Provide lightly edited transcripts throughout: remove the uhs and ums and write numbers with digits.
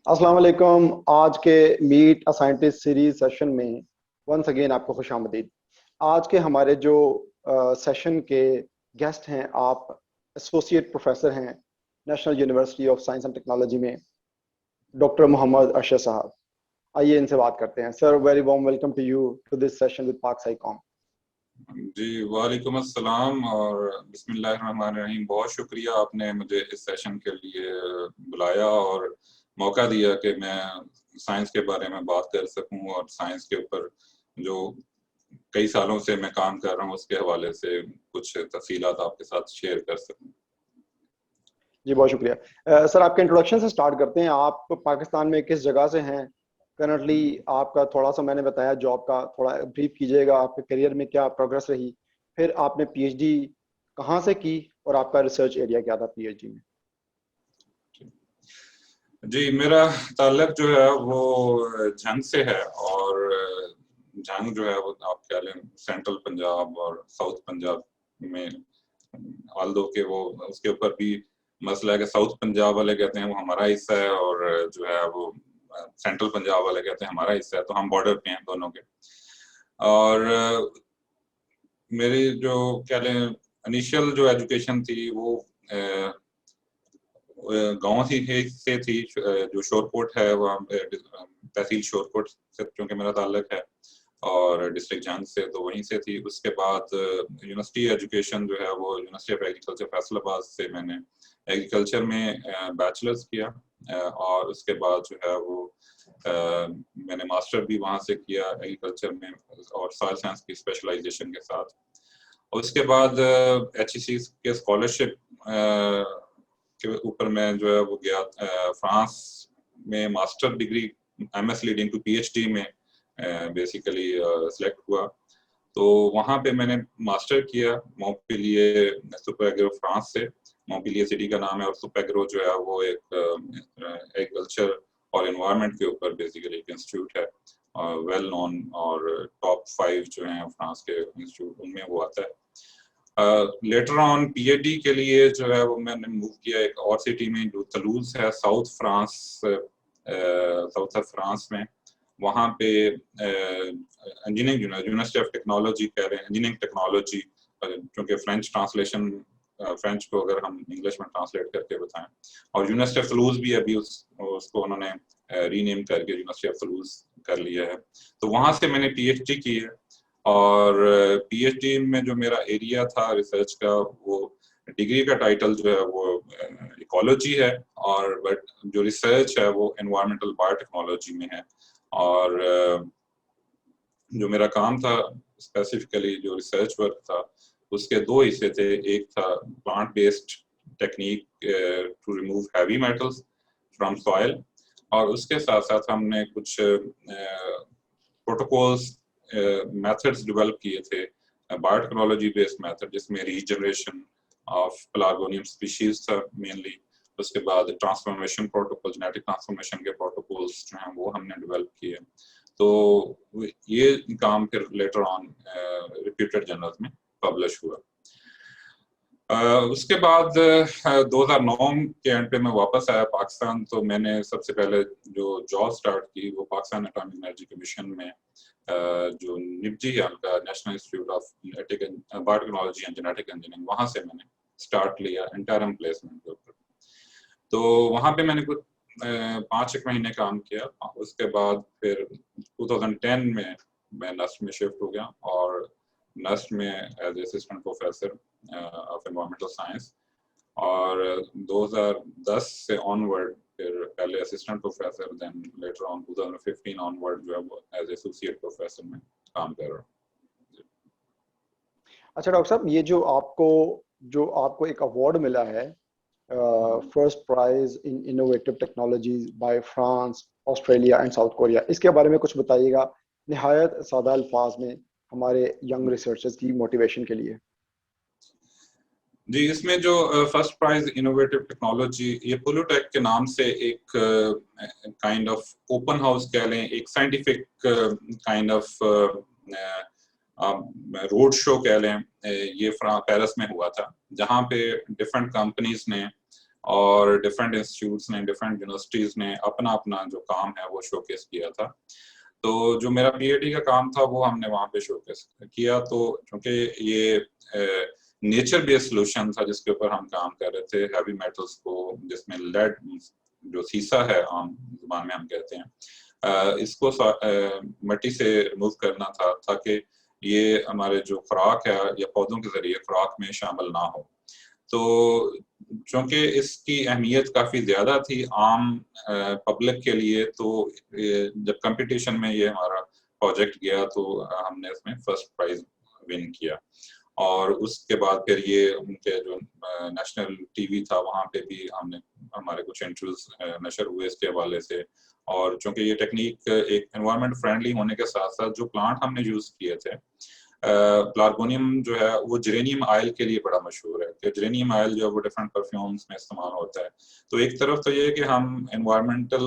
अस्सलाम वालेकुम। आज के meet a scientist series session में वंस अगेन आपको खुश आमदीद। आज के हमारे जो सेशन के गेस्ट हैं, आप एसोसिएट प्रोफेसर हैं national university of science and technology में, डॉक्टर मोहम्मद अरशद साहब। आइए इनसे बात करते हैं। Sir, very warm welcome to you to this session with Pak SciCom. जी वालेकुम अस्सलाम और बिस्मिल्लाहिर्रहमानिर्रहीम। बहुत शुक्रिया आपने मुझे इस सेशन के लिए बुलाया और मौका दिया कि मैं साइंस के बारे में बात कर सकूं और साइंस के ऊपर जो कई सालों से मैं काम कर रहा हूं उसके हवाले से कुछ तफसीलात आपके साथ शेयर कर सकूं। जी, बहुत शुक्रिया। सर, आपके इंट्रोडक्शन से स्टार्ट करते हैं। आप पाकिस्तान में किस जगह से हैं करंटली? आपका थोड़ा सा मैंने बताया जॉब का, थोड़ा ब्रीफ कीजिएगा। आपके करियर में क्या प्रोग्रेस रही, फिर आपने पीएचडी कहाँ से की और आपका रिसर्च एरिया क्या था पीएचडी में? जी, मेरा ताल्लुक जो है वो झंग से है और झंग जो है वो आप कह लें सेंट्रल पंजाब और साउथ पंजाब में, ऑल्दो के वो उसके ऊपर भी मसला है कि साउथ पंजाब वाले कहते हैं वो हमारा हिस्सा है और जो है वो सेंट्रल पंजाब वाले कहते हैं हमारा हिस्सा है, तो हम बॉर्डर पे हैं दोनों के। और मेरी जो कह लें इनिशियल जो एजुकेशन थी वो गांव से थी, जो शोरकोट है वहाँ तहसील शोरकोट से चूंकि मेरा ताल्लुक है और डिस्ट्रिक्ट जंग से, तो वहीं से थी। उसके बाद यूनिवर्सिटी एजुकेशन जो है वो यूनिवर्सिटी ऑफ एग्रीकल्चर फैसलाबाद से मैंने एग्रीकल्चर में बैचलर्स किया और उसके बाद जो है वो मैंने मास्टर भी वहाँ से किया एग्रीकल्चर में और सॉइल साइंस की स्पेशलाइजेशन के साथ। और उसके बाद HEC के स्कॉलरशिप के ऊपर मैं जो है वो गया फ्रांस में master degree MS leading to PhD में बेसिकली सिलेक्ट हुआ। तो वहाँ पे मैंने मास्टर किया मॉन्पेलिए सुपेग्रो फ्रांस से। मॉन्पेलिए सिटी का नाम है और सुपेग्रो जो है वो एक एग्रीकल्चर और एनवायरनमेंट के ऊपर बेसिकली एक इंस्टीट्यूट है, वेल नोन और टॉप 5 जो हैं फ्रांस के इंस्टीट्यूट उनमें वो आता है। लेटर ऑन PhD के लिए जो है वो मैंने मूव किया एक और सिटी में जो तलूज है, साउथ ऑफ फ्रांस में। वहाँ पे इंजीनियरिंग यूनिवर्सिटी ऑफ टेक्नोलॉजी कह रहे हैं, इंजीनियरिंग टेक्नोलॉजी, क्योंकि फ्रेंच ट्रांसलेशन फ्रेंच को अगर हम इंग्लिश में ट्रांसलेट करके बताएं, और यूनिवर्सिटी ऑफ टूलूज भी अभी उसको उन्होंने रीनेम करके यूनिवर्सिटी ऑफ टूलूज कर लिया है। तो वहाँ से मैंने PhD की है और PhD में जो मेरा एरिया था रिसर्च का, वो डिग्री का टाइटल जो है वो इकोलॉजी है और बट जो रिसर्च है वो एनवायरमेंटल बायोटेक्नोलॉजी में है। और जो मेरा काम था स्पेसिफिकली जो रिसर्च वर्क था उसके 2 हिस्से थे। एक था plant based technique to remove heavy metals from soil और उसके साथ साथ हमने कुछ प्रोटोकॉल्स मेथड्स डेवलप किए थे, बायोटेक्नोलॉजी बेस्ड मेथड, जिसमें रीजनरेशन ऑफ पेलागोनियम स्पीशीज था मेनली। उसके बाद ट्रांसफॉर्मेशन प्रोटोकॉल, जेनेटिक ट्रांसफॉर्मेशन के प्रोटोकॉल्स जो हैं वो हमने डेवलप किए। तो ये काम फिर लेटर ऑन रिप्यूटेड जर्नल्स में पब्लिश हुआ। उसके बाद 2009 के एंड पे मैं वापस आया पाकिस्तान। तो मैंने सबसे पहले जो जॉब स्टार्ट की वो पाकिस्तान एटॉमिक एनर्जी कमीशन में जो निपजी है उनका national institute of biotechnology and genetic engineering, वहां से मैंने स्टार्ट लिया इंटरम प्लेसमेंट के ऊपर। तो वहां पे मैंने कुछ 5-1 महीने काम किया। उसके बाद फिर 2010 में मैं नस्ट में शिफ्ट हो गया और नस्ट में as assistant professor of environmental science, और 2010 से ऑनवर्ड फिर पहले assistant professor, then later on 2015 onward जो है वो एज एसोसिएट प्रोफेसर में काम कर रहा हूँ। अच्छा डॉक्टर साहब, ये जो आपको एक अवार्ड मिला है, first prize in innovative technologies by France, Australia and South Korea, इसके बारे में कुछ बताइएगा निहायत सादा अल्फाज में हमारे यंग रिसर्चर्स की मोटिवेशन के लिए। जी, इसमें जो फर्स्ट प्राइज इनोवेटिव टेक्नोलॉजी, ये पोलोटेक के नाम से एक काइंड ऑफ ओपन हाउस कह लें, एक scientific kind of road show कह लें, ये पेरिस में हुआ था, जहाँ पे डिफरेंट कंपनीज ने और डिफरेंट इंस्टीट्यूट्स ने, डिफरेंट यूनिवर्सिटीज ने अपना अपना जो काम है वो शोकेस किया था। तो जो मेरा पीएचडी का काम था वो हमने वहाँ पे शोकेस किया। तो क्योंकि ये नेचर बेस्ड सोल्यूशन था जिसके ऊपर हम काम कर रहे थे, हैवी मेटल्स को, जिसमें लेड जो सीसा है आम जुबान में हम कहते हैं, इसको मिट्टी से रिमूव करना था ताकि ये हमारे जो खुराक है या पौधों के जरिए खुराक में शामिल ना हो। तो चूंकि इसकी अहमियत काफ़ी ज़्यादा थी आम पब्लिक के लिए, तो जब कंपटीशन में ये हमारा प्रोजेक्ट गया तो हमने इसमें फर्स्ट प्राइज विन किया। और उसके बाद फिर ये उनके जो नेशनल टीवी था वहाँ पे भी हमने हमारे कुछ इंटरव्यूज नशर हुए इसके हवाले से। और चूंकि ये टेक्निक एक एनवायरनमेंट फ्रेंडली होने के साथ साथ जो प्लांट हमने यूज किए थे, प्लार्गोनियम जो है वो जेरेनियम ऑयल के लिए बड़ा मशहूर है कि जेरेनियम ऑयल जो है वो डिफरेंट परफ्यूम्स में इस्तेमाल होता है। तो एक तरफ तो ये कि हम एनवायरमेंटल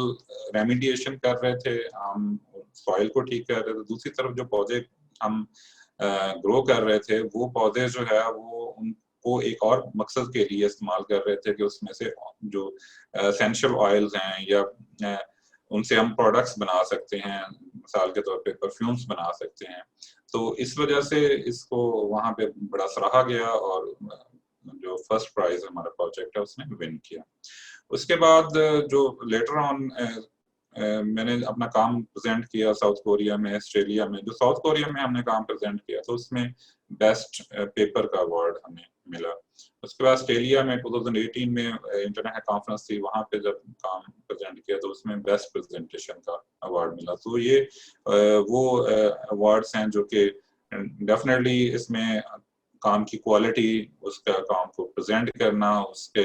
रेमिडिएशन कर रहे थे, हम सॉइल को ठीक कर रहे थे, दूसरी तरफ जो पौधे हम ग्रो कर रहे थे वो पौधे जो है वो उनको एक और मकसद के लिए इस्तेमाल कर रहे थे कि उसमें से जो एसेंशियल ऑयल्स हैं या उनसे हम प्रोडक्ट्स बना सकते हैं, मिसाल के तौर पे परफ्यूम्स बना सकते हैं। तो इस वजह से इसको वहाँ पे बड़ा सराहा गया और जो फर्स्ट प्राइज हमारा प्रोजेक्ट है उसने विन किया। उसके बाद जो लेटर ऑन मैंने अपना काम प्रेजेंट किया साउथ कोरिया में, ऑस्ट्रेलिया में। जो साउथ कोरिया में हमने काम प्रेजेंट किया तो उसमें बेस्ट पेपर का अवार्ड हमें मिला। उसके बाद ऑस्ट्रेलिया में 2018 में इंटरनेशनल कॉन्फ्रेंस थी, वहाँ पे जब काम प्रेजेंट किया तो उसमें बेस्ट प्रेजेंटेशन का अवार्ड मिला। तो ये वो अवार्ड्स हैं जो कि डेफिनेटली इसमें काम की क्वालिटी, उसका काम को प्रेजेंट करना, उसके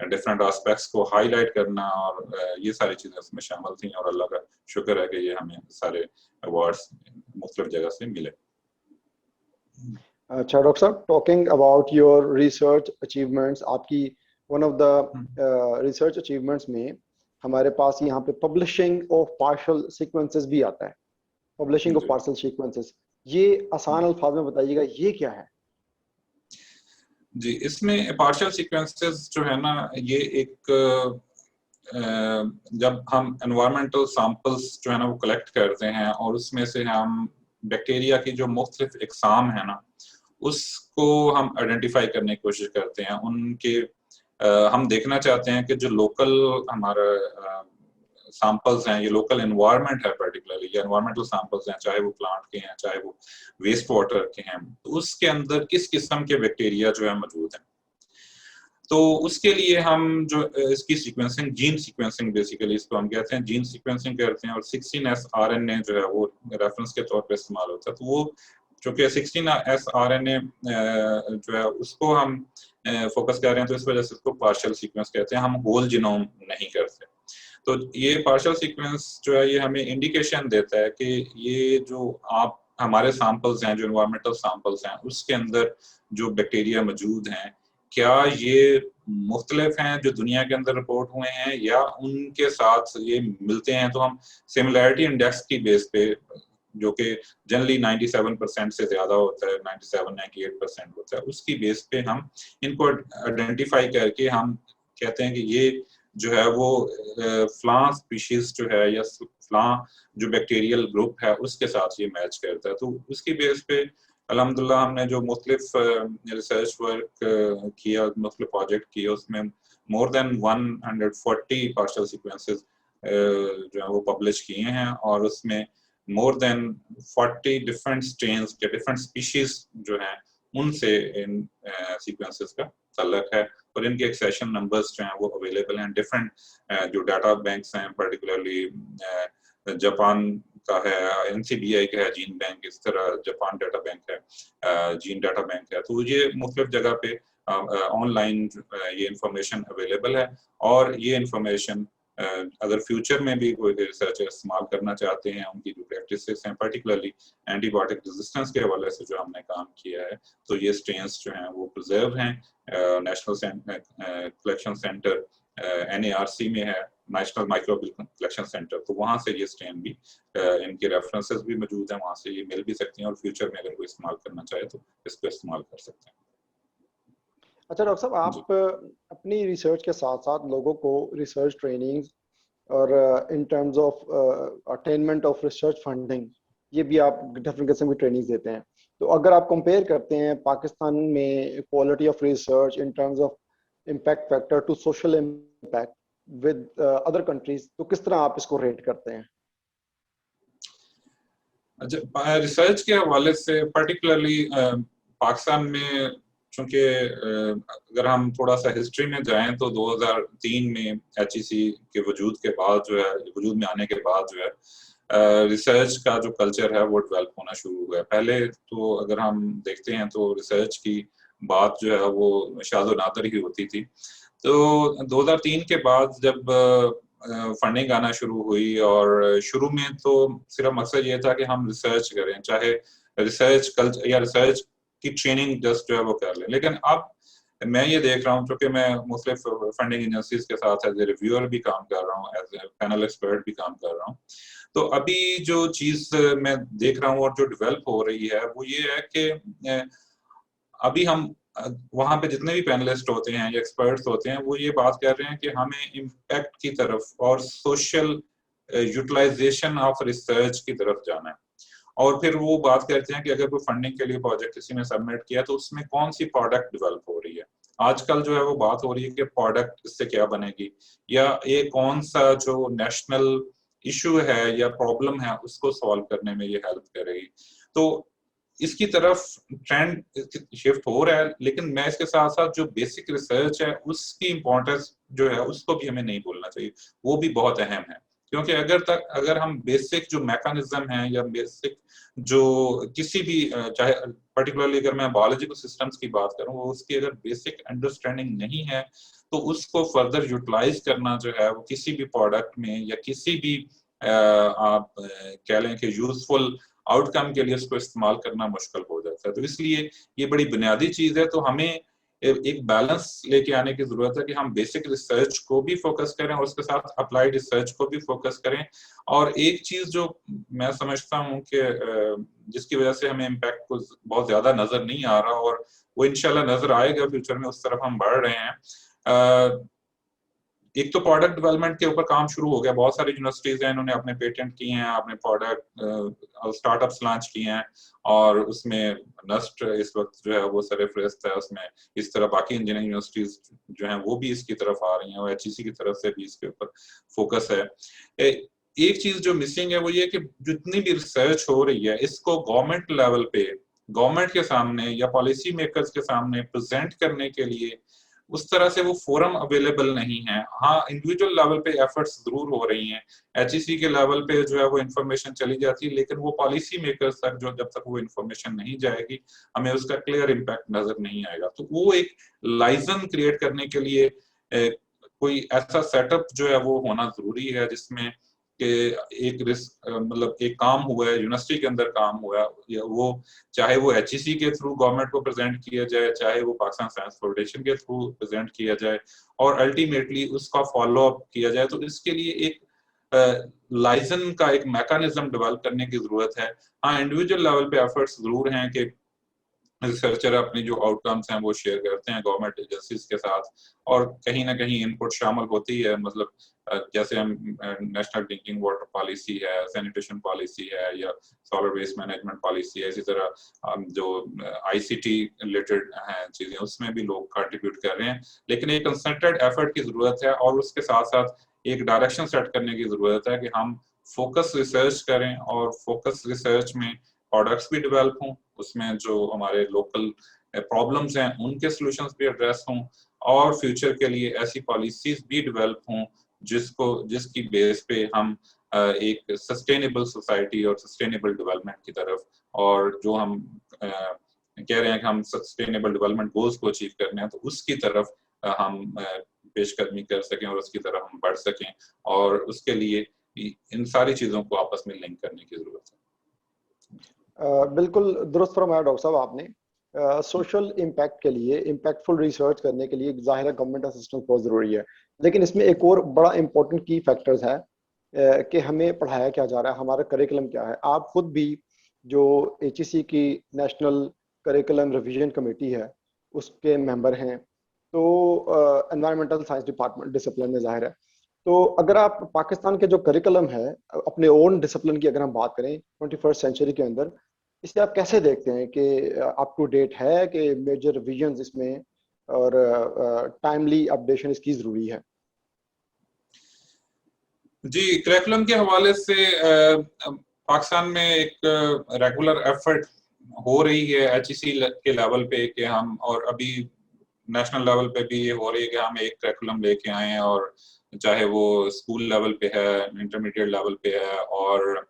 डिफरेंट एस्पेक्ट्स को हाईलाइट करना और ये सारी चीजें इसमें शामिल थी। और अल्लाह का शुक्र है कि ये हमें सारे अवार्ड्स मुख्तलिफ जगह से मिले। अच्छा डॉक्टर साहब, talking about your research achievements, आपकी one of the research achievements में हमारे पास यहाँ पे पब्लिशिंग ऑफ पार्शियल सीक्वेंसेस भी आता है। पब्लिशिंग ऑफ पार्शियल सीक्वेंसेस, ये आसान अल्फाज में बताइएगा ये क्या है? जी, इसमें पार्शियल सीक्वेंसेस जो है ना, ये एक जब हम एनवायरमेंटल सैंपल्स जो है ना वो कलेक्ट करते हैं और उसमें से हम बैक्टीरिया की जो मुख्तलिफ इकसाम है ना उसको हम आइडेंटिफाई करने की कोशिश करते हैं। उनके हम देखना चाहते हैं कि जो लोकल हमारा सैंपल्स हैं, ये लोकल एनवायरनमेंट है पर्टिकुलरली, ये एनवायरमेंटल सैंपल्स हैं, चाहे वो प्लांट के हैं चाहे वो वेस्ट वाटर के हैं, तो उसके अंदर किस किस्म के बैक्टीरिया जो है मौजूद हैं। तो उसके लिए हम जो इसकी सीक्वेंसिंग, जीन सीक्वेंसिंग बेसिकली इसको हम कहते हैं, जीन सीक्वेंसिंग करते हैं। और 16S RNA जो है वो रेफरेंस के तौर पे इस्तेमाल होता है। तो वो चूंकि 16S RNA जो है उसको हम फोकस कर रहे हैं तो इस वजह से इसको पार्शियल सीक्वेंस कहते हैं, हम होल जीनोम नहीं करते। तो ये पार्शियल सीक्वेंस जो है ये हमें इंडिकेशन देता है कि ये जो आप हमारे सैंपल्स हैं, जो एनवायरमेंटल सैंपल्स हैं, उसके अंदर जो बैक्टीरिया मौजूद हैं क्या ये मुख्तलिफ हैं जो दुनिया के अंदर रिपोर्ट हुए हैं या उनके साथ ये मिलते हैं। तो हम सिमिलैरिटी इंडेक्स की बेस पे, जो कि जनरली 97% से ज्यादा होता है, 97-98% होता है, उसकी बेस पे हम इनको आइडेंटिफाई करके हम कहते हैं कि ये जो है वो फ्लां स्पीशीज जो है या फ्लां जो बैक्टीरियल ग्रुप है उसके साथ ये मैच करता है। तो उसकी बेस पे अल्हम्दुलिल्लाह हमने जो मुख्तलिफ रिसर्च वर्क किया, मुख्तलिफ प्रोजेक्ट किए, उसमें मोर देन 140 पार्शियल सीक्वेंसेस जो है वो पब्लिश किए हैं। और उसमें मोर देन 40 डिफरेंट स्ट्रेन्स के डिफरेंट स्पीशीज जो हैं उनसे इन सीक्वेंसेस का ताल्लुक है। और इनके एक्सेशन नंबर्स जो हैं वो अवेलेबल हैं। डिफरेंट जो डाटा बैंक्स हैं, पर्टिकुलरली जापान का है, NCBI का है जीन बैंक, इस तरह जापान डाटा बैंक है, जीन डाटा बैंक है। तो ये मुख्तलिफ जगह पे ऑनलाइन ये इंफॉर्मेशन अवेलेबल है। और ये इंफॉर्मेशन अगर फ्यूचर में भी कोई रिसर्चर इस्तेमाल करना चाहते हैं, उनकी जो प्रैक्टिसेस हैं पर्टिकुलरली एंटीबायोटिक रेजिस्टेंस के हवाले से जो हमने काम किया है, तो ये स्ट्रेन्स जो हैं वो प्रिजर्व हैं। नेशनल कलेक्शन सेंटर NARC में है, नेशनल माइक्रोबियल कलेक्शन सेंटर, तो वहाँ से ये स्ट्रेन भी इनके रेफरेंसेस भी मौजूद हैं, वहाँ से ये मिल भी सकती हैं। और फ्यूचर में अगर कोई इस्तेमाल करना चाहे तो इसको इस्तेमाल कर सकते हैं। अच्छा डॉक्टर साहब, जी। आप अपनी रिसर्च के साथ साथ लोगों को रिसर्च ट्रेनिंग और इन terms of attainment of research funding, ये भी आप डिफरेंट किस्म की ट्रेनिंग देते हैं। तो अगर आप कंपेयर करते हैं पाकिस्तान में quality of research in terms of impact factor to social impact with other countries, तो किस तरह आप इसको रेट करते हैं? अच्छा, रिसर्च के हवाले से पर्टिकुलरली पाकिस्तान में, चूंकि अगर हम थोड़ा सा हिस्ट्री में जाएं तो 2003 में एचईसी के वजूद के बाद जो है, वजूद में आने के बाद जो है रिसर्च का जो कल्चर है वो डेवलप होना शुरू हुआ है। पहले तो अगर हम देखते हैं तो रिसर्च की बात जो है वो शाज़ो नादर ही होती थी। तो 2003 के बाद जब फंडिंग आना शुरू हुई, और शुरू में तो सिर्फ मकसद ये था कि हम रिसर्च करें, चाहे रिसर्च कल्चर या रिसर्च की ट्रेनिंग जस्ट जो है वो कर लें। लेकिन अब मैं ये देख रहा हूँ, क्योंकि मैं मुख्तलिफ फंडिंग एजेंसीज के साथ एज ए रिव्यूअर भी काम कर रहा हूँ, एज ए पैनल एक्सपर्ट भी काम कर रहा हूँ। तो अभी जो चीज मैं देख रहा हूँ और जो डेवलप हो रही है वो ये है कि अभी हम वहां पे जितने भी पैनलिस्ट होते हैं या एक्सपर्ट्स होते हैं वो ये बात कर रहे हैं कि हमें इम्पैक्ट की तरफ और सोशल यूटिलाइजेशन ऑफ रिसर्च की तरफ जाना है। और फिर वो बात करते हैं कि अगर कोई फंडिंग के लिए प्रोजेक्ट किसी ने सबमिट किया तो उसमें कौन सी प्रोडक्ट डेवलप हो रही है। आजकल जो है वो बात हो रही है कि प्रोडक्ट इससे क्या बनेगी, या ये कौन सा जो नेशनल इशू है या प्रॉब्लम है उसको सॉल्व करने में ये हेल्प करेगी। तो इसकी तरफ ट्रेंड शिफ्ट हो रहा है। लेकिन मैं इसके साथ साथ जो बेसिक रिसर्च है उसकी इंपॉर्टेंस जो है उसको भी हमें नहीं भूलना चाहिए, वो भी बहुत अहम है। क्योंकि अगर हम बेसिक जो मैकेनिज्म है या बेसिक जो किसी भी चाहे पर्टिकुलरली अगर मैं बायोलॉजिकल सिस्टम्स की बात करूं, वो उसकी अगर बेसिक अंडरस्टैंडिंग नहीं है तो उसको फर्दर यूटिलाइज करना जो है वो किसी भी प्रोडक्ट में या किसी भी आप कह लें कि यूजफुल आउटकम के लिए उसको इस्तेमाल करना मुश्किल हो जाता है। तो इसलिए ये बड़ी बुनियादी चीज है। तो हमें एक बैलेंस लेके आने की जरूरत है कि हम बेसिक रिसर्च को भी फोकस करें और उसके साथ अप्लाइड रिसर्च को भी फोकस करें। और एक चीज जो मैं समझता हूँ कि जिसकी वजह से हमें इम्पैक्ट को बहुत ज्यादा नजर नहीं आ रहा, और वो इंशाल्लाह नजर आएगा फ्यूचर में, उस तरफ हम बढ़ रहे हैं। एक तो प्रोडक्ट डेवलपमेंट के ऊपर काम शुरू हो गया, बहुत सारी यूनिवर्सिटीज हैं, इन्होंने अपने पेटेंट किए हैं, अपने प्रोडक्ट स्टार्टअप्स लॉन्च किए हैं, और उसमें नस्ट इस वक्त जो है वो सरफहरिस्त है उसमें। इस तरह बाकी इंजीनियरिंग यूनिवर्सिटीज जो हैं वो भी इसकी तरफ आ रही हैं, और एचईसी की तरफ से भी इसके ऊपर फोकस है। एक चीज जो मिसिंग है वो ये कि जितनी भी रिसर्च हो रही है इसको गवर्नमेंट लेवल पे, गवर्नमेंट के सामने या पॉलिसी मेकर्स के सामने प्रेजेंट करने के लिए उस तरह से वो फोरम अवेलेबल नहीं है। हाँ, इंडिविजुअल लेवल पे एफर्ट्स जरूर हो रही हैं, एचईसी के लेवल पे जो है वो इन्फॉर्मेशन चली जाती है, लेकिन वो पॉलिसी मेकर्स तक जो जब तक वो इन्फॉर्मेशन नहीं जाएगी हमें उसका क्लियर इम्पैक्ट नजर नहीं आएगा। तो वो एक लाइजन क्रिएट करने के लिए कोई ऐसा सेटअप जो है वो होना जरूरी है जिसमें कि एक रिस्क मतलब एक काम हुआ है यूनिवर्सिटी के अंदर, काम हुआ है, या वो चाहे वो एचईसी के थ्रू गवर्नमेंट को प्रेजेंट किया जाए, चाहे वो पाकिस्तान साइंस फाउंडेशन के थ्रू प्रेजेंट किया जाए, और अल्टीमेटली उसका फॉलो अप किया जाए। तो इसके लिए एक लाइजन का एक मैकेनिज्म डेवलप करने की जरूरत है। हाँ, इंडिविजुअल लेवल पे एफर्ट्स जरूर हैं कि रिसर्चर अपनी जो आउटकम्स हैं वो शेयर करते हैं गवर्नमेंट एजेंसीज के साथ, और कहीं ना कहीं इनपुट शामिल होती है। मतलब जैसे हम नेशनल ड्रिंकिंग वाटर पॉलिसी है, सैनिटेशन पॉलिसी है, या सॉलिड वेस्ट मैनेजमेंट पॉलिसी है, इसी तरह जो आईसीटी रिलेटेड हैं चीजें उसमें भी लोग कंट्रीब्यूट कर रहे हैं। लेकिन एक कंसंट्रेटेड एफर्ट की जरूरत है, और उसके साथ साथ एक डायरेक्शन सेट करने की जरूरत है कि हम फोकस रिसर्च करें, और फोकस रिसर्च में प्रोडक्ट्स भी डेवलप हों, उसमें जो हमारे लोकल प्रॉब्लम्स हैं उनके सॉल्यूशंस भी एड्रेस हों, और फ्यूचर के लिए ऐसी पॉलिसीज भी डेवलप हों जिसकी बेस पे हम एक सस्टेनेबल सोसाइटी और सस्टेनेबल डेवलपमेंट की तरफ, और जो हम कह रहे हैं कि हम सस्टेनेबल डेवलपमेंट गोल्स को अचीव करने हैं तो उसकी तरफ हम पेशकदमी कर सकें और उसकी तरफ हम बढ़ सकें। और उसके लिए इन सारी चीजों को आपस में लिंक करने की जरूरत है। बिल्कुल दुरुस्त फरमाया डॉक्टर साहब आपने। सोशल इम्पैक्ट के लिए, इम्पैक्टफुल रिसर्च करने के लिए जाहिर है गवर्नमेंट असिस्टेंस बहुत ज़रूरी है, लेकिन इसमें एक और बड़ा इंपॉर्टेंट की फैक्टर्स है कि हमें पढ़ाया क्या जा रहा है, हमारा करिकुलम क्या है। आप खुद भी जो एचईसी की नेशनल करिकुलम रिवीजन कमेटी है उसके मेंबर हैं, तो एनवायरमेंटल साइंस डिपार्टमेंट डिसिप्लिन में जाहिर है। तो अगर आप पाकिस्तान के जो करिकुलम है अपने ओन डिसिप्लिन की अगर हम बात करें 21st सेंचुरी के अंदर, इसे आप कैसे देखते हैं कि अप टू डेट है कि मेजर रिवीजन इसमें और टाइमली अपडेशन इसकी जरूरी है? जी, करिकुलम के हवाले से पाकिस्तान में एक रेगुलर एफर्ट हो रही है HEC के लेवल पे कि हम, और अभी नेशनल लेवल पे भी ये हो रही है कि हम एक करिकुलम लेके आए हैं, और चाहे वो स्कूल लेवल पे है, इंटरमीडिएट लेवल पे है, और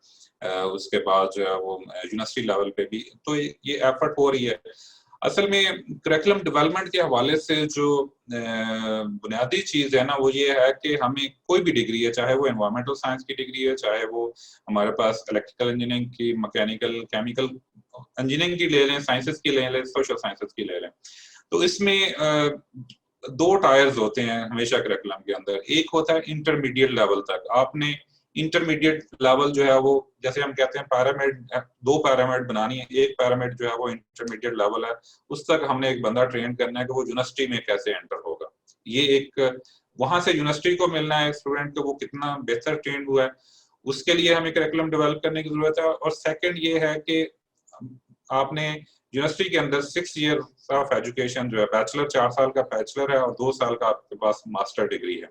उसके बाद जो है वो यूनिवर्सिटी लेवल पे भी, तो ये एफर्ट हो रही है। असल में करिकुलम डेवलपमेंट के हवाले से जो बुनियादी चीज है ना, वो ये है कि हमें कोई भी डिग्री है, चाहे वो एनवायरमेंटल साइंस की डिग्री है, चाहे वो हमारे पास इलेक्ट्रिकल इंजीनियरिंग की, मैकेनिकल, केमिकल इंजीनियरिंग की ले लें, साइंसेस की ले लें, सोशल साइंसेस की ले लें, तो इसमें दो टायर्स होते हैं हमेशा करिकुलम के अंदर। एक होता है इंटरमीडिएट लेवल तक, आपने इंटरमीडिएट लेवल जो है वो, जैसे हम कहते हैं पैरामिड, दो पैरामिड बनानी है, एक पैरामिड जो है वो इंटरमीडिएट लेवल है, उस तक हमने एक बंदा ट्रेन करना है कि वो यूनिवर्सिटी में कैसे एंटर होगा। ये एक, वहां से यूनिवर्सिटी को मिलना है स्टूडेंट को वो कितना बेहतर ट्रेन हुआ है, उसके लिए हमें करिकुलम डेवलप करने की जरूरत है। और सेकंड ये है कि आपने यूनिवर्सिटी के अंदर 6 ईयर ऑफ एजुकेशन जो है, बैचलर 4 साल का बैचलर है और 2 साल का आपके पास मास्टर डिग्री है।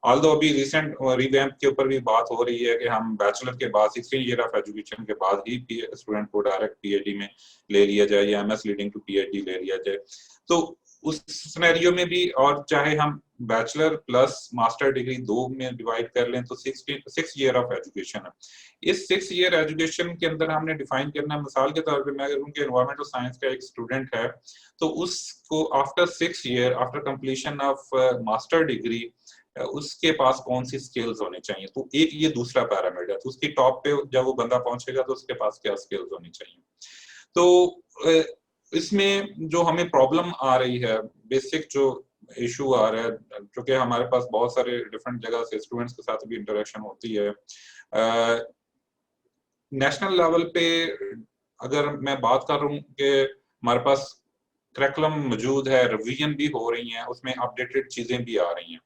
ऑल्दो अभी रिसेंट रिवैम्प के ऊपर भी बात हो रही है कि हम बैचलर के बाद 16 ईयर ऑफ एजुकेशन के बाद ही स्टूडेंट को डायरेक्ट PhD में ले लिया जाए, या MS लीडिंग टू PhD ले लिया जाए। तो उस सिनेरियो में भी, और चाहे हम बैचलर प्लस मास्टर डिग्री दो में डिवाइड कर लें, तो 6 ईयर ऑफ एजुकेशन है। इस 6 ईयर एजुकेशन के अंदर हमने डिफाइन करना है, मिसाल के तौर पे मैं अगर उनके एनवायरमेंटल साइंस का एक स्टूडेंट है, तो उसको after 6 year, after completion of master degree, उसके पास कौन सी स्किल्स होनी चाहिए। तो एक ये दूसरा पैरामीटर है, तो उसकी टॉप पे जब वो बंदा पहुंचेगा तो उसके पास क्या स्किल्स होनी चाहिए। तो इसमें जो हमें प्रॉब्लम आ रही है, बेसिक जो इशू आ रहा है, क्योंकि हमारे पास बहुत सारे डिफरेंट जगह से स्टूडेंट्स के साथ भी इंटरेक्शन होती है, नेशनल लेवल पे अगर मैं बात कर रहा हूँ कि हमारे पास करिकुलम मौजूद है, रिवीजन भी हो रही है, उसमें अपडेटेड चीजें भी आ रही हैं,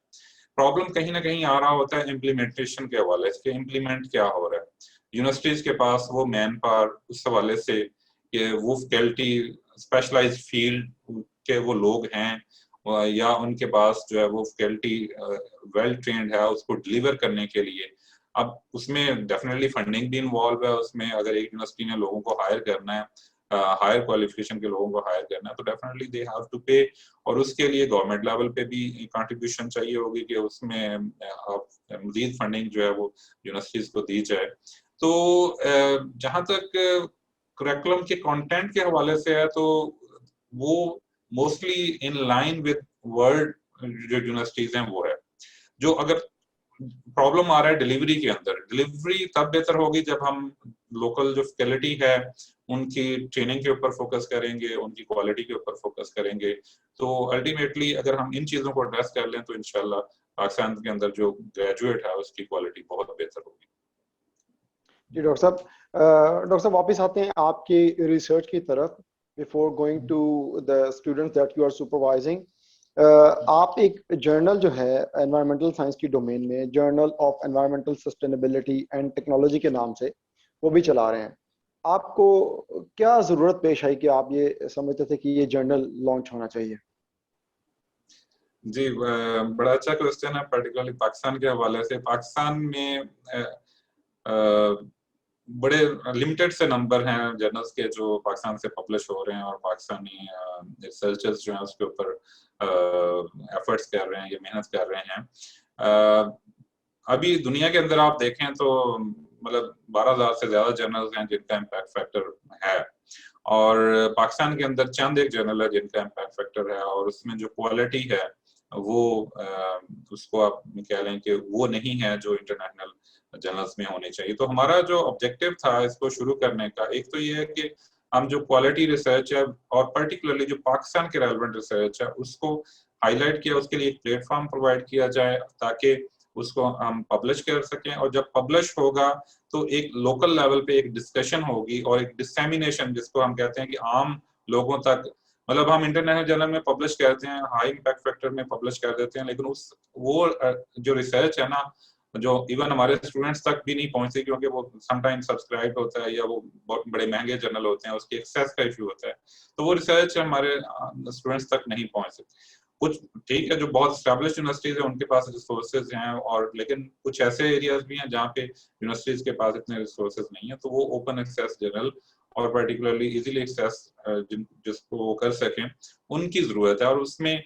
प्रॉब्लम कहीं ना कहीं आ रहा होता है इम्प्लीमेंटेशन के हवाले से, इम्प्लीमेंट क्या हो रहा है। यूनिवर्सिटीज के पास वो मैन पावर उस हवाले से कि वो फैकल्टी स्पेशलाइज्ड फील्ड के वो लोग हैं, या उनके पास जो है वो फैकल्टी वेल ट्रेंड है उसको डिलीवर करने के लिए। अब उसमें डेफिनेटली फंडिंग भी इन्वॉल्व है, उसमें अगर एक यूनिवर्सिटी ने लोगों को हायर करना है, हायर क्वालिफिकेशन के लोगों को हायर करना है, तो डेफिनेटली दे हैव टू पे, और उसके लिए गवर्नमेंट लेवल पे भी कंट्रीब्यूशन चाहिए होगी कि उसमें आप मजीद फंडिंग जो है वो यूनिवर्सिटीज को दी जाए। तो जहां तक करिकुलम के कंटेंट के हवाले से है, तो वो mostly in line with world जो यूनिवर्सिटीज हैं वो है। जो अगर प्रॉब्लम आ रहा है डिलीवरी के अंदर, डिलीवरी तब बेहतर होगी जब हम लोकल जो फैकल्टी है उनकी ट्रेनिंग के ऊपर फोकस करेंगे, उनकी क्वालिटी के ऊपर फोकस करेंगे। तो अल्टीमेटली अगर हम इन चीजों को एड्रेस कर लें तो इंशाल्लाह पाकिस्तान के अंदर जो ग्रेजुएट है उसकी क्वालिटी बहुत बेहतर होगी। जी डॉक्टर साहब वापस आते हैं आपकी रिसर्च की तरफ। Before going to the students that you are supervising, आप एक जर्नल जो है एनवायरमेंटल साइंस की डोमेन में, journal of environmental sustainability and technology के नाम से वो भी चला रहे हैं। आपको क्या जरूरत पेश आई कि आप ये समझते थे कि ये जर्नल लॉन्च होना चाहिए? जी, बड़ा अच्छा क्वेश्चन है, पर्टिकुलरली पाकिस्तान के हवाले से। पाकिस्तान में बड़े लिमिटेड से नंबर हैं जर्नल्स के जो पाकिस्तान से पब्लिश हो रहे हैं, और पाकिस्तानी रिसर्चर्स जो हैं उसके ऊपर एफर्ट्स कर रहे हैं, ये मेहनत कर रहे हैं। अभी दुनिया के अंदर आप देखें तो मतलब 12,000 से ज्यादा जर्नल्स हैं जिनका इम्पैक्ट फैक्टर है, और पाकिस्तान के अंदर चंद एक जर्नल है जिनका इम्पैक्ट फैक्टर है, और उसमें जो क्वालिटी है वो उसको आप कह लें कि वो नहीं है जो इंटरनेशनल जर्नल्स में होने चाहिए। तो हमारा जो ऑब्जेक्टिव था इसको शुरू करने का, एक तो ये है कि हम जो क्वालिटी रिसर्च है और पर्टिकुलरली जो पाकिस्तान के रेलेवेंट रिसर्च है उसको हाईलाइट किया, उसके लिए एक प्लेटफॉर्म प्रोवाइड किया जाए ताकि उसको हम पब्लिश कर सकें, और जब पब्लिश होगा तो एक लोकल लेवल पे एक डिस्कशन होगी और एक डिसेमिनेशन जिसको हम कहते हैं कि आम लोगों तक मतलब हम इंटरनेशनल जर्नल में पब्लिश करते हैं, हाई इम्पैक्ट फैक्टर में पब्लिश कर देते हैं, लेकिन वो जो रिसर्च है ना, जो इवन हमारे स्टूडेंट्स तक भी नहीं पहुंचती, क्योंकि वो समटाइम सब्सक्राइब होता है या वो बहुत बड़े महंगे जर्नल होते हैं, उसकी एक्सेस का इशू होता है, तो वो रिसर्च हमारे स्टूडेंट्स तक नहीं पहुंच सकती। कुछ ठीक है, जो बहुत स्टैब्लिश्ड यूनिवर्सिटीज है उनके पास रिसोर्सेज हैं, और लेकिन कुछ ऐसे एरियाज भी हैं जहाँ पे यूनिवर्सिटीज के पास इतने रिसोर्सेज नहीं है, तो वो ओपन एक्सेस जर्नल और पर्टिकुलरली इजीली एक्सेस जिसको वो कर सकें, उनकी जरूरत है। और उसमें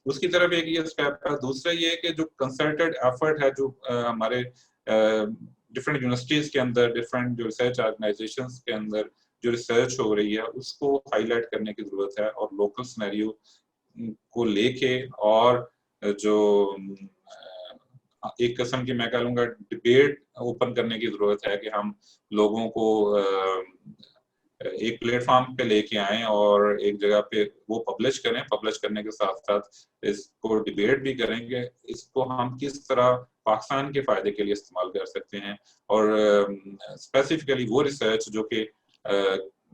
उसकी तरफ एक ये स्टेप है। दूसरा ये कि जो कंसल्टेड एफर्ट है, जो हमारे डिफरेंट यूनिवर्सिटीज के अंदर, डिफरेंट जो रिसर्च ऑर्गेनाइजेशंस के अंदर जो रिसर्च हो रही है, उसको हाईलाइट करने की जरूरत है, और लोकल सिनेरियो को लेके, और जो एक किस्म की मैं कह लूंगा डिबेट ओपन करने की जरूरत है, कि हम लोगों को एक प्लेटफॉर्म पे लेके आए और एक जगह पे वो पब्लिश करें। पब्लिश करने के साथ साथ इसको डिबेट भी करेंगे, इसको हम किस तरह पाकिस्तान के फायदे के लिए इस्तेमाल कर सकते हैं, और स्पेसिफिकली वो रिसर्च जो कि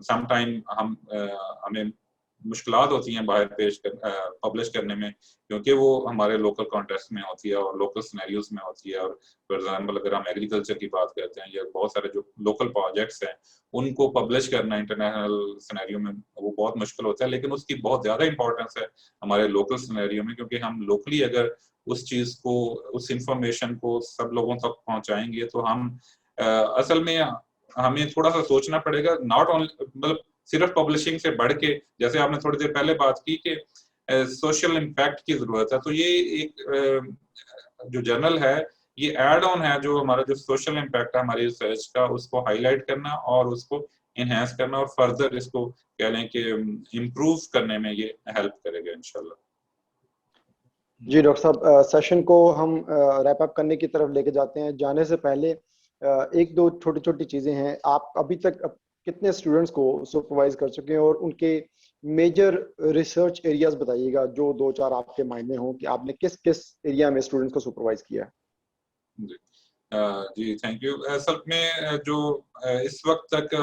समटाइम हमें मुश्किलात होती हैं बाहर पब्लिश करने में, क्योंकि वो हमारे लोकल कॉन्टेक्स्ट में होती है और लोकल सिनेरियोज में होती है। और फॉर एग्जांपल अगर हम एग्रीकल्चर की बात करते हैं, या बहुत सारे जो लोकल प्रोजेक्ट्स हैं उनको पब्लिश करना इंटरनेशनल सिनेरियो में वो बहुत मुश्किल होता है, लेकिन उसकी बहुत ज्यादा इंपॉर्टेंस है हमारे लोकल सिनेरियो में, क्योंकि हम लोकली अगर उस चीज को, उस इंफॉर्मेशन को सब लोगों तक पहुंचाएंगे, तो हम असल में हमें थोड़ा सा सोचना पड़ेगा, नॉट ओनली मतलब सिर्फ पब्लिशिंग से बढ़ के, जैसे आपने थोड़ी देर पहले बात की कि सोशल इम्पैक्ट की जरूरत है, तो ये एक जो जर्नल है ये एड ऑन है, जो हमारा जो सोशल इम्पैक्ट है हमारी रिसर्च का, उसको हाईलाइट करना और उसको इनहेंस करना, और फर्दर इसको कह लें कि इम्प्रूव करने में ये हेल्प करेगा इंशाल्लाह। जी डॉक्टर साहब, सेशन को हम रैप अप करने की तरफ लेके जाते हैं। जाने से पहले एक दो छोटी छोटी चीजें हैं। आप अभी तक कितने स्टूडेंट्स को सुपरवाइज कर चुके हैं, और उनके मेजर रिसर्च एरियाज बताइएगा जो दो चार आपके माइंड में हो, कि आपने किस किस एरिया में स्टूडेंट्स को सुपरवाइज किया है। जी थैंक यू। असल में जो इस वक्त तक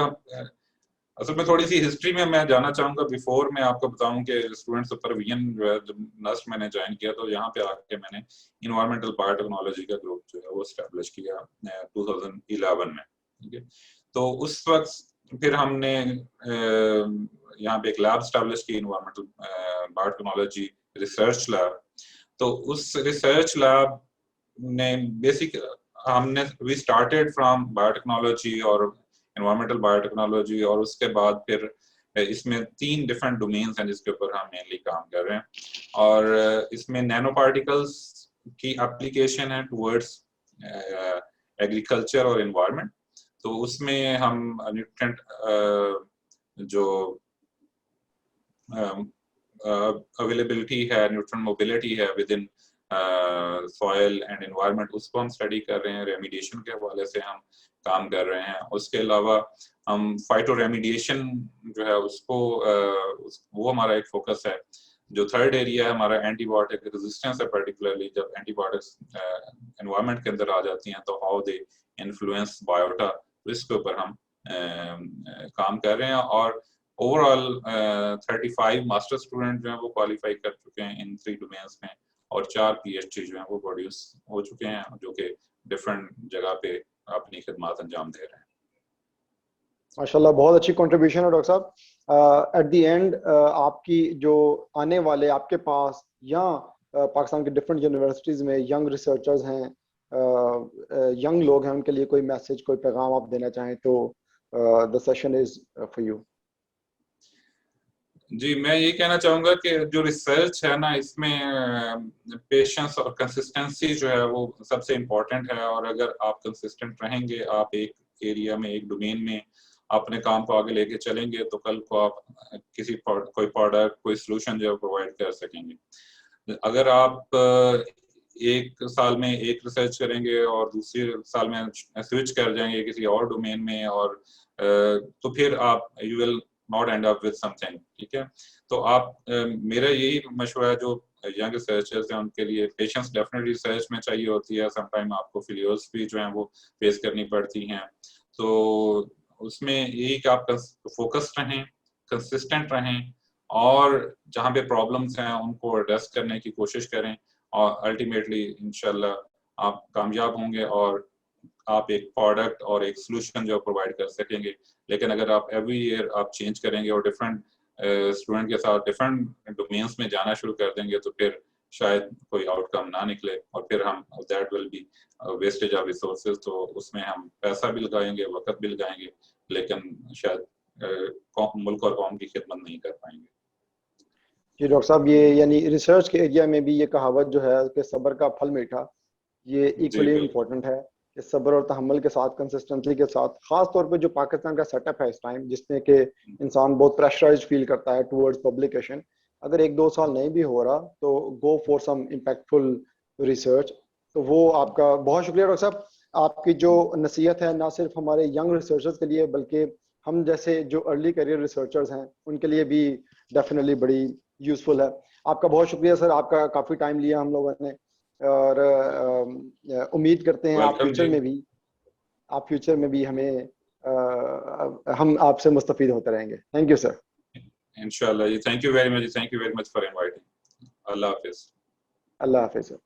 असल में थोड़ी सी हिस्ट्री में मैं जाना चाहूंगा, बिफोर मैं आपको बताऊं कि स्टूडेंट सुपरविजन जो है, जब नस्ट मैंने ज्वाइन किया तो यहाँ पे आके मैंने इन्वायरमेंटल बायोटेक्नोलॉजी का ग्रुप जो है वो एस्टेब्लिश किया 2011 में। ठीक है, तो उस वक्त फिर हमने यहाँ पे एक लैब एस्टेब्लिश की, इन्वायरमेंटल बायोटेक्नोलॉजी रिसर्च लैब। तो उस रिसर्च लैब ने बेसिक हमने वी स्टार्टेड फ्रॉम बायोटेक्नोलॉजी और एनवायरमेंटल बायोटेक्नोलॉजी, और उसके बाद फिर इसमें 3 डिफरेंट डोमेन्स हैं जिसके ऊपर हम मेनली काम कर रहे हैं। और इसमें नैनो पार्टिकल्स की एप्लीकेशन है टुवर्ड्स एग्रीकल्चर और एनवायरनमेंट। तो उसमें हम न्यूट्रिएंट जो अवेलेबिलिटी है, न्यूट्रिएंट मोबिलिटी है with in soil and environment, उसको हम स्टडी कर रहे हैं। रेमिडिएशन के हवाले से हम काम कर रहे हैं। उसके अलावा हम फाइटो रेमिडिएशन जो है उसको वो हमारा एक फोकस है। जो थर्ड एरिया है हमारा एंटीबायोटिक रेजिस्टेंस है, पर्टिकुलरली जब एंटीबायोटिक्स एनवायरनमेंट के अंदर आ जाती हैं तो हाउ दे इन्फ्लुएंस बायोटा, तो इसके ऊपर हम काम कर रहे हैं। और ओवरऑल 35 मास्टर स्टूडेंट जो हैं वो क्वालिफाई कर चुके हैं इन 3 डोमेन्स में, और 4 पीएचडी जो हैं वो प्रोड्यूस हो चुके हैं, जो कि डिफरेंट जगह पे अपनी खिदमत अंजाम दे रहे हैं। माशाल्लाह, बहुत अच्छी कंट्रीब्यूशन है डॉक्टर साहब। एट द एंड आपकी जो आने वाले आपके पास या पाकिस्तान के डिफरेंट यूनिवर्सिटीज़ में यंग रिसर्चर्स हैं, यंग लोग हैं, उनके लिए कोई मैसेज, कोई पैगाम आप देना चाहें तो the session is for you. जी, मैं ये कहना चाहूँगा कि जो रिसर्च है ना, इसमें पेशेंस और कंसिस्टेंसी जो है वो सबसे इम्पोर्टेंट है। और अगर आप कंसिस्टेंट रहेंगे, आप एक एरिया में, एक डोमेन में अपने काम को आगे लेके चलेंगे, तो कल को आप कोई प्रोडक्ट, कोई सोल्यूशन जो है प्रोवाइड कर सकेंगे। अगर आप एक साल में एक रिसर्च करेंगे और दूसरे साल में स्विच कर जाएंगे किसी और डोमेन में, और तो फिर आप you will not and up with something. ठीक है, तो आप मेरा यही मशवरा है जो यंग रिसर्चर्स हैं उनके लिए, पेशेंस डेफिनेटली रिसर्च में चाहिए होती है। समटाइम आपको फेलियर्स भी जो हैं वो फेस करनी पड़ती हैं। तो उसमें यही कि आप फोकस्ड रहें, कंसिस्टेंट रहें, और जहाँ पे प्रॉब्लम्स हैं उनको एड्रेस करने की कोशिश करें, और अल्टीमेटली इंशाल्लाह आप कामयाब होंगे और आप एक प्रोडक्ट और एक सोल्यूशन जो प्रोवाइड कर सकेंगे। लेकिन अगर आप एवरी ईयर आप चेंज करेंगे और डिफरेंट स्टूडेंट के साथ डिफरेंट डोमेन्स में जाना शुरू कर देंगे तो फिर शायद कोई आउटकम ना निकले, और फिर हम that will be wastage of resources. तो उसमें हम पैसा भी लगाएंगे, वक्त भी लगाएंगे, लेकिन शायद मुल्क और कौम की खिदमत नहीं कर पाएंगे। जी डॉक्टर साहब, ये यानी रिसर्च के एरिया में भी ये कहावत जो है कि सब्र का फल मीठा, ये जी इक्वली बिल्कुल। इम्पोर्टेंट है कि सब्र और तहम्मुल के साथ, कंसिस्टेंसी के साथ, खास तौर पे जो पाकिस्तान का सेटअप है इस टाइम, जिसमें कि इंसान बहुत प्रेशराइज फील करता है टुवर्ड्स पब्लिकेशन, अगर 1-2 साल नहीं भी हो रहा तो go for some impactful research. तो वो आपका बहुत शुक्रिया डॉक्टर साहब। आपकी जो नसीहत है ना सिर्फ हमारे यंग रिसर्चर्स के लिए बल्कि हम जैसे जो अर्ली करियर रिसर्चर्स हैं उनके लिए भी डेफिनेटली बड़ी यूजफुल है। आपका बहुत शुक्रिया सर, आपका काफ़ी टाइम लिया हम लोगों ने, और उम्मीद करते हैं वेलकम जी। आप फ्यूचर में भी हमें हम आपसे मुस्तफीद होते रहेंगे। Thank you sir. इंशाल्लाह जी, thank you very much, thank you very much for inviting. अल्लाह हाफिज। अल्लाह हाफिज सर।